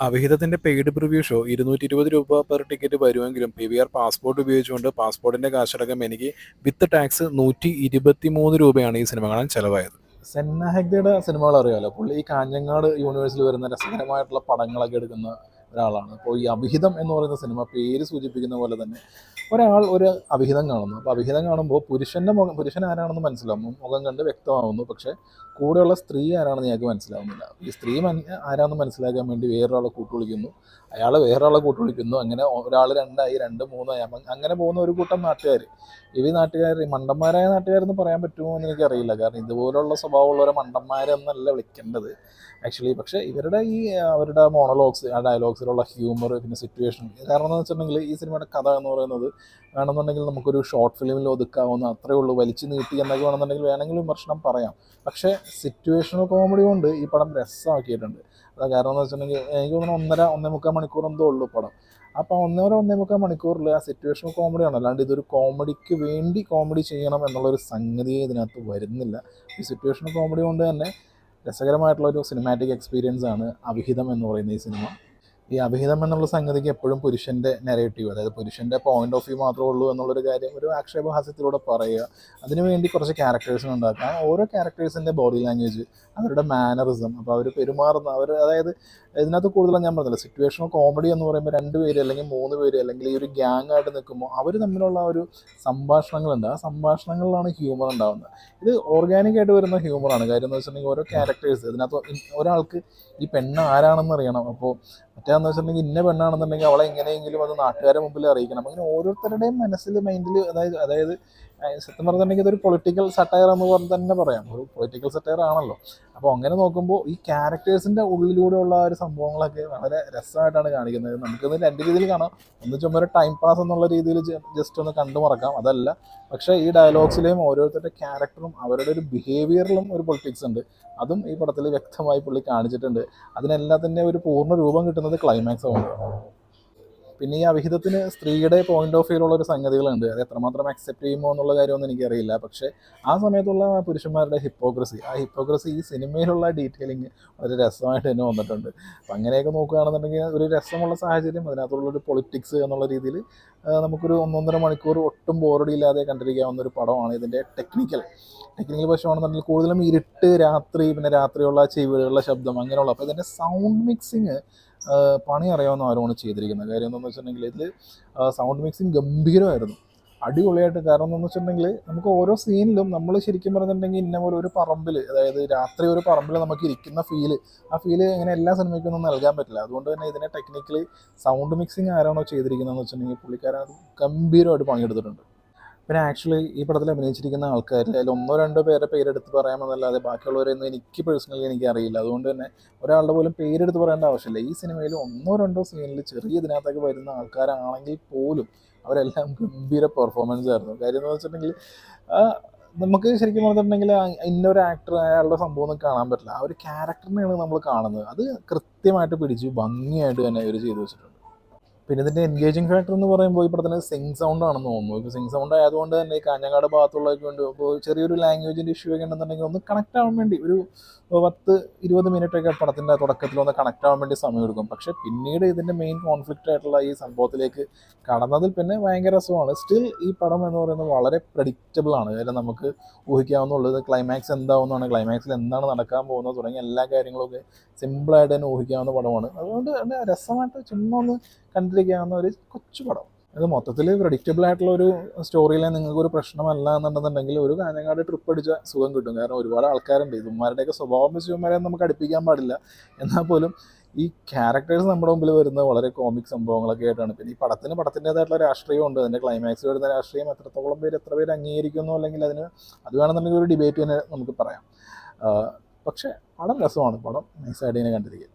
അവിഹിതത്തിന്റെ paid preview show 220 രൂപ per ticket വരുമെങ്കിലും PVR passport ഉപയോഗിച്ചുകൊണ്ട് പാസ്പോർട്ടിന്റെ കാശടക്കം എനിക്ക് വിത്ത് ടാക്സ് 123 രൂപയാണ് ഈ സിനിമ കാണാൻ ചെലവായത്. സെന്ന ഹെഗ്ഡയുടെ സിനിമകൾ അറിയാമല്ലോ. പുള്ളി ഈ കാഞ്ഞങ്ങാട് യൂണിവേഴ്സിൽ വരുന്ന രസകരമായിട്ടുള്ള പടങ്ങളൊക്കെ എടുക്കുന്ന ഒരാളാണ്. അപ്പോൾ ഈ അവിഹിതം എന്ന് പറയുന്ന സിനിമ പേര് സൂചിപ്പിക്കുന്ന പോലെ തന്നെ ഒരാൾ ഒരു അവിഹിതം കാണുന്നു. അപ്പോൾ അവിഹിതം കാണുമ്പോൾ പുരുഷൻ ആരാണെന്ന് മനസ്സിലാവും, മുഖം കണ്ട് വ്യക്തമാവുന്നു. പക്ഷേ കൂടെയുള്ള സ്ത്രീ ആരാണെന്ന് ഞങ്ങൾക്ക് മനസ്സിലാവുന്നില്ല. ഈ സ്ത്രീ ആരാണെന്ന് മനസ്സിലാക്കാൻ വേണ്ടി വേറൊരാളെ കൂട്ടുവിളിക്കുന്നു, അയാൾ വേറൊരാളെ കൂട്ടുവിളിക്കുന്നു. അങ്ങനെ ഒരാൾ രണ്ടായി, രണ്ട് മൂന്നായി, അങ്ങനെ പോകുന്ന ഒരു കൂട്ടം നാട്ടുകാർ. നാട്ടുകാർ മണ്ടന്മാരായ നാട്ടുകാരെന്ന് പറയാൻ പറ്റുമോ എന്ന് എനിക്കറിയില്ല. കാരണം ഇതുപോലുള്ള സ്വഭാവമുള്ളവരെ മണ്ടന്മാരെന്നല്ല വിളിക്കേണ്ടത് ആക്ച്വലി. പക്ഷേ അവരുടെ മോണോലോഗ്സ്, ആ ഡയലോഗ്സിലുള്ള ഹ്യൂമർ, പിന്നെ സിറ്റുവേഷൻ. കാരണം എന്ന് വെച്ചിട്ടുണ്ടെങ്കിൽ ഈ സിനിമയുടെ കഥ എന്ന് പറയുന്നത് വേണമെന്നുണ്ടെങ്കിൽ നമുക്കൊരു ഷോർട്ട് ഫിലിമിൽ ഒതുക്കാവുന്ന അത്രയേ ഉള്ളൂ. വലിച്ചു നീട്ടി എന്നൊക്കെ വേണമെങ്കിൽ വിമർശനം പറയാം. പക്ഷേ സിറ്റുവേഷണൽ കോമഡി കൊണ്ട് ഈ പടം രസമാക്കിയിട്ടുണ്ട്. അത് കാരണം എന്ന് വെച്ചിട്ടുണ്ടെങ്കിൽ എനിക്ക് തോന്നുന്നു 1.5 മണിക്കൂർ എന്തോ ഉള്ളൂ പടം. അപ്പോൾ 1.5 മണിക്കൂറിൽ ആ സിറ്റുവേഷണൽ കോമഡിയാണ്. അല്ലാണ്ട് ഇതൊരു കോമഡിക്ക് വേണ്ടി കോമഡി ചെയ്യണം എന്നുള്ളൊരു സംഗതിയെ ഇതിനകത്ത് വരുന്നില്ല. ഈ സിറ്റുവേഷണൽ കോമഡി കൊണ്ട് തന്നെ രസകരമായിട്ടുള്ളൊരു സിനിമാറ്റിക് എക്സ്പീരിയൻസ് ആണ് അവിഹിതം എന്ന് പറയുന്ന ഈ സിനിമ. ഈ അവിഹിതം എന്നുള്ള സംഗതിക്ക് എപ്പോഴും പുരുഷൻ്റെ നെറേറ്റീവ്, അതായത് പുരുഷൻ്റെ പോയിന്റ് ഓഫ് വ്യൂ മാത്രമേ ഉള്ളൂ എന്നുള്ളൊരു കാര്യം ഒരു ആക്ഷേപഹാസ്യത്തിലൂടെ പറയുക. അതിനുവേണ്ടി കുറച്ച് ക്യാരക്ടേഴ്സിന് ഉണ്ടാക്കുക. ഓരോ ക്യാരക്ടേഴ്സിൻ്റെ ബോഡി ലാംഗ്വേജ്, അവരുടെ മാനറിസം, അപ്പോൾ അവർ പെരുമാറുന്ന അതായത് ഇതിനകത്ത് കൂടുതലും ഞാൻ പറഞ്ഞില്ല, സിറ്റുവേഷണൽ കോമഡി എന്ന് പറയുമ്പോൾ 2 പേര് അല്ലെങ്കിൽ 3 പേര് അല്ലെങ്കിൽ ഈ ഒരു ഗ്യാങ് ആയിട്ട് നിൽക്കുമ്പോൾ അവർ തമ്മിലുള്ള ഒരു സംഭാഷണങ്ങളുണ്ട്. ആ സംഭാഷണങ്ങളിലാണ് ഹ്യൂമർ ഉണ്ടാകുന്നത്. ഇത് ഓർഗാനിക് ആയിട്ട് വരുന്ന ഹ്യൂമറാണ്. കാര്യം എന്ന് വെച്ചിട്ടുണ്ടെങ്കിൽ ഓരോ ക്യാരക്ടേഴ്സ് ഇതിനകത്ത് ഒരാൾക്ക് ഈ പെണ്ണ് ആരാണെന്ന് അറിയണം. അപ്പോൾ മറ്റേന്ന് വെച്ചിട്ടുണ്ടെങ്കിൽ ഇന്ന പെണ്ണാണെന്നുണ്ടെങ്കിൽ അവളെ എങ്ങനെയെങ്കിലും അത് നാട്ടുകാരെ മുമ്പിൽ അറിയിക്കണം. അങ്ങനെ ഓരോരുത്തരുടെയും മനസ്സിൽ മൈൻഡിൽ അതായത് സത്യം പറഞ്ഞിട്ടുണ്ടെങ്കിൽ ഇതൊരു പൊളിറ്റിക്കൽ സട്ടയർ എന്ന് പറഞ്ഞ് തന്നെ പറയാം. ഒരു പൊളിറ്റിക്കൽ സട്ടയർ ആണല്ലോ. അപ്പോൾ അങ്ങനെ നോക്കുമ്പോൾ ഈ ക്യാരക്ടേഴ്സിൻ്റെ ഉള്ളിലൂടെയുള്ള ഒരു സംഭവങ്ങളൊക്കെ വളരെ രസമായിട്ടാണ് കാണിക്കുന്നത്. നമുക്കിത് 2 രീതിയിൽ കാണാം. ഒന്ന് ചുമ്മാ ഒരു ടൈം പാസ് എന്നുള്ള രീതിയിൽ ജസ്റ്റ് ഒന്ന് കണ്ടു മറക്കാം, അതല്ല. പക്ഷേ ഈ ഡയലോഗ്സിലെയും ഓരോരുത്തരുടെ ക്യാരക്ടറും അവരുടെ ഒരു ബിഹേവിയറിലും ഒരു പൊളിറ്റിക്സ് ഉണ്ട്. അതും ഈ പടത്തിൽ വ്യക്തമായി പുള്ളി കാണിച്ചിട്ടുണ്ട്. അതിനെല്ലാത്തിൻ്റെ ഒരു പൂർണ്ണ രൂപം കിട്ടുന്നത് ക്ലൈമാക്സ് ആണ്. പിന്നെ ഈ അവിഹിതത്തിന് സ്ത്രീയുടെ പോയിന്റ് ഓഫ് വ്യൂയിലുള്ള ഒരു സംഗതികളുണ്ട്. അത് എത്രമാത്രം അക്സെപ്റ്റ് ചെയ്യുമോ എന്നുള്ള കാര്യമൊന്നും എനിക്കറിയില്ല. പക്ഷേ ആ സമയത്തുള്ള പുരുഷന്മാരുടെ ആ ഹിപ്പോക്രസി ഈ സിനിമയിലുള്ള ഡീറ്റെയിലിങ് വളരെ രസമായിട്ട് തന്നെ വന്നിട്ടുണ്ട്. അപ്പം അങ്ങനെയൊക്കെ നോക്കുകയാണെന്നുണ്ടെങ്കിൽ ഒരു രസമുള്ള സാഹചര്യം, അതിനകത്തുള്ളൊരു പൊളിറ്റിക്സ് എന്നുള്ള രീതിയിൽ നമുക്കൊരു 1.5 മണിക്കൂർ ഒട്ടും ബോറടിയില്ലാതെ കണ്ടിരിക്കാവുന്ന ഒരു പടമാണ്. ഇതിൻ്റെ ടെക്നിക്കൽ വശമാണെന്നുണ്ടെങ്കിൽ കൂടുതലും ഇരുട്ട്, രാത്രി, പിന്നെ രാത്രിയുള്ള ചെവികളുടെ ശബ്ദം, അങ്ങനെയുള്ള. അപ്പോൾ ഇതിൻ്റെ സൗണ്ട് മിക്സിങ് പണി അറിയാവുന്ന ആരുമാണ് ചെയ്തിരിക്കുന്നത്. കാര്യം എന്താണെന്ന് വെച്ചിട്ടുണ്ടെങ്കിൽ ഇതിൽ സൗണ്ട് മിക്സിങ് ഗംഭീരമായിരുന്നു, അടിപൊളിയായിട്ട്. കാരണം എന്താണെന്ന് വെച്ചിട്ടുണ്ടെങ്കിൽ നമുക്ക് ഓരോ സീനിലും നമ്മൾ ശരിക്കും പറഞ്ഞിട്ടുണ്ടെങ്കിൽ ഇന്ന പോലെ ഒരു പറമ്പിൽ, അതായത് രാത്രി ഒരു പറമ്പിൽ നമുക്ക് ഇരിക്കുന്ന ആ ഫീല് ഇങ്ങനെ എല്ലാ സിനിമയ്ക്കൊന്നും നൽകാൻ പറ്റില്ല. അതുകൊണ്ട് തന്നെ ഇതിനെ ടെക്നിക്കലി സൗണ്ട് മിക്സിങ് ആരാണോ ചെയ്തിരിക്കുന്നതെന്ന് വെച്ചിട്ടുണ്ടെങ്കിൽ പുള്ളിക്കാരൻ അത് ഗംഭീരമായിട്ട് പണിയെടുത്തിട്ടുണ്ട്. പിന്നെ ആക്ച്വലി ഈ പടത്തിൽ അഭിനയിച്ചിരിക്കുന്ന ആൾക്കാരിൽ അതിൽ 1-2 പേരെ പേരെടുത്ത് പറയാമെന്നല്ലാതെ ബാക്കിയുള്ളവരെയൊന്നും എനിക്ക് അറിയില്ല. അതുകൊണ്ട് തന്നെ ഒരാളുടെ പോലും പേരെടുത്ത് പറയേണ്ട ആവശ്യമില്ല. ഈ സിനിമയിൽ 1-2 സീനിൽ ചെറിയ ഇതിനകത്തൊക്കെ വരുന്ന ആൾക്കാരാണെങ്കിൽ പോലും അവരെല്ലാം ഗംഭീര പെർഫോമൻസ് ആയിരുന്നു. കാര്യം എന്ന് വെച്ചിട്ടുണ്ടെങ്കിൽ നമുക്ക് ശരിക്കും പറഞ്ഞിട്ടുണ്ടെങ്കിൽ ഇന്നൊരു ആക്ടർ അയാളുടെ സംഭവം ഒന്നും കാണാൻ പറ്റില്ല. ആ ഒരു ക്യാരക്ടറിനെയാണ് നമ്മൾ കാണുന്നത്. അത് കൃത്യമായിട്ട് പിടിച്ച് ഭംഗിയായിട്ട് തന്നെ അവർ ചെയ്തു വെച്ചിട്ടുണ്ട്. പിന്നെ ഇതിൻ്റെ എൻഗേജിങ് ഫാക്ടർ എന്ന് പറയുമ്പോൾ ഈ പടത്തിന് സിങ് സൗണ്ട് ആണെന്ന് തോന്നുന്നു. ഇപ്പോൾ സിങ് സൗണ്ട് ആയതുകൊണ്ട് തന്നെ ഈ കാഞ്ഞങ്ങാട് ഭാഗത്തുള്ളതൊക്കെ ഉണ്ട്. ഇപ്പോൾ ചെറിയൊരു ലാംഗ്വേജിൻ്റെ ഇഷ്യൂ ഒക്കെ ഉണ്ടെന്നുണ്ടെങ്കിൽ ഒന്ന് കണക്ട് ആവാൻ വേണ്ടി ഒരു 10-20 മിനിറ്റൊക്കെ പടത്തിൻ്റെ തുടക്കത്തിൽ ഒന്ന് കണക്ട് ആവാൻ വേണ്ടി സമയമെടുക്കും. പക്ഷേ പിന്നീട് ഇതിൻ്റെ മെയിൻ കോൺഫ്ലിക്റ്റ് ആയിട്ടുള്ള ഈ സംഭവത്തിലേക്ക് കടന്നതിൽ പിന്നെ ഭയങ്കര രസമാണ്. സ്റ്റിൽ ഈ പടം എന്ന് പറയുന്നത് വളരെ പ്രഡിക്റ്റബിൾ ആണ്. കാര്യം നമുക്ക് ഊഹിക്കാവുന്നുള്ളത് ക്ലൈമാക്സ് എന്താവുന്നതാണ്, ക്ലൈമാക്സിൽ എന്താണ് നടക്കാൻ പോകുന്നത് തുടങ്ങിയ എല്ലാ കാര്യങ്ങളൊക്കെ സിമ്പിളായിട്ട് തന്നെ ഊഹിക്കാവുന്ന പടമാണ്. അതുകൊണ്ട് തന്നെ രസമായിട്ട് ചുമ്മാ ഒന്ന് കണ്ടിരിക്കാവുന്ന ഒരു കൊച്ചു പടം. അത് മൊത്തത്തിൽ പ്രഡിക്റ്റബിൾ ആയിട്ടുള്ള ഒരു സ്റ്റോറിയിലെ നിങ്ങൾക്കൊരു പ്രശ്നമല്ല എന്നുണ്ടെന്നുണ്ടെങ്കിൽ ഒരു കാഞ്ഞങ്ങാട് ട്രിപ്പ് അടിച്ച സുഖം കിട്ടും. കാരണം ഒരുപാട് ആൾക്കാരുണ്ട്. ഇവന്മാരുടെയൊക്കെ സ്വഭാവം വെച്ച് ഇവന്മാരെ നമുക്ക് അടുപ്പിക്കാൻ പാടില്ല. എന്നാൽ പോലും ഈ ക്യാരക്ടേഴ്സ് നമ്മുടെ മുമ്പിൽ വരുന്ന വളരെ കോമിക് സംഭവങ്ങളൊക്കെ ആയിട്ടാണ്. പിന്നെ ഈ പടത്തിൻ്റേതായിട്ടുള്ള രാഷ്ട്രീയമുണ്ട്. അതിൻ്റെ ക്ലൈമാക്സിൽ വരുന്ന രാഷ്ട്രീയം എത്ര പേര് അംഗീകരിക്കുന്നു, അല്ലെങ്കിൽ അത് വേണമെന്നുണ്ടെങ്കിൽ ഒരു ഡിബേറ്റ് തന്നെ നമുക്ക് പറയാം. പക്ഷേ പടം രസമാണ്. പടം നൈസായിട്ട് ഇങ്ങനെ കണ്ടിരിക്കുക.